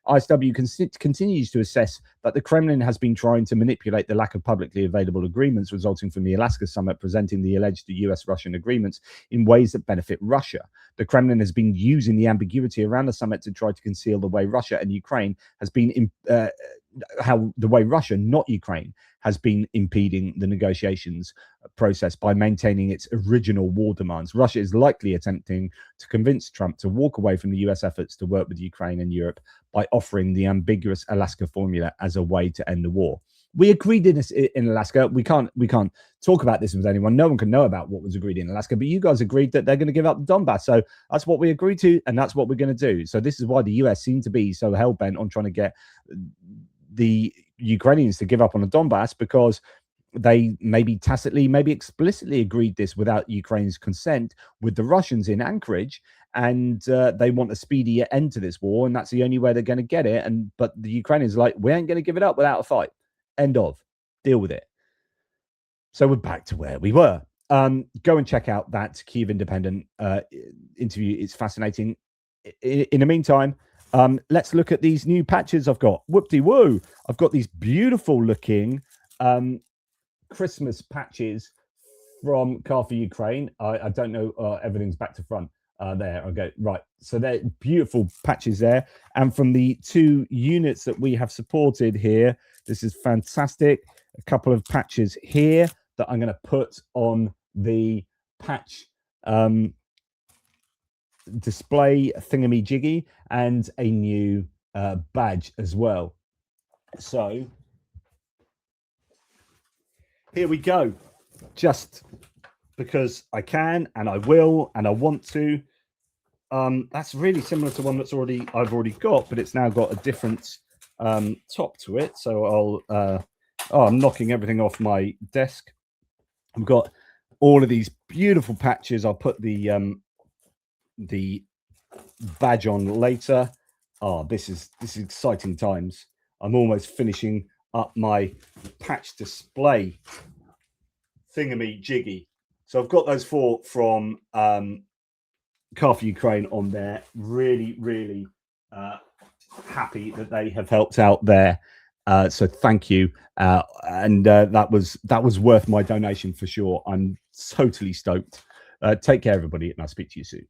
ISW continues to assess that the Kremlin has been trying to manipulate the lack of publicly available agreements resulting from the Alaska summit, presenting the alleged US-Russian agreements in ways that benefit Russia. The Kremlin has been using the ambiguity around the summit to try to conceal the way Russia and Ukraine has been, the way Russia, not Ukraine, has been impeding the negotiations process by maintaining its original war demands. Russia is likely attempting to convince Trump to walk away from the US efforts to work with Ukraine and Europe by offering the ambiguous Alaska formula as a way to end the war. We agreed in this in Alaska. We can't talk about this with anyone. No one can know about what was agreed in Alaska, but you guys agreed that they're going to give up Donbass. So that's what we agreed to, and that's what we're going to do. So this is why the US seem to be so hell-bent on trying to get the Ukrainians to give up on the Donbass, because they maybe tacitly, maybe explicitly agreed this without Ukraine's consent with the Russians in Anchorage, and they want a speedy end to this war, and that's the only way they're going to get it. But the Ukrainians are like, we ain't going to give it up without a fight. End of. Deal with it. So we're back to where we were. Go and check out that Kyiv Independent interview. It's fascinating. In the meantime, let's look at these new patches I've got. Whoop-de-woo. I've got these beautiful looking Christmas patches from Car for Ukraine. I don't know. Everything's back to front. There I go. Right. So they're beautiful patches there. And from the 2 units that we have supported here, this is fantastic. A couple of patches here that I'm going to put on the patch display thingy jiggy, and a new badge as well. So here we go. Just because I can and I will and I want to. That's really similar to one that's I've already got, but it's now got a different top to it. So I'm knocking everything off my desk. I've got all of these beautiful patches. I'll put the badge on later. This is exciting times. I'm almost finishing up my patch display thingamy jiggy. So I've got those 4 from Car for Ukraine on there. Really happy that they have helped out there. So thank you. And that was worth my donation for sure. I'm totally stoked. Take care, everybody, and I'll speak to you soon.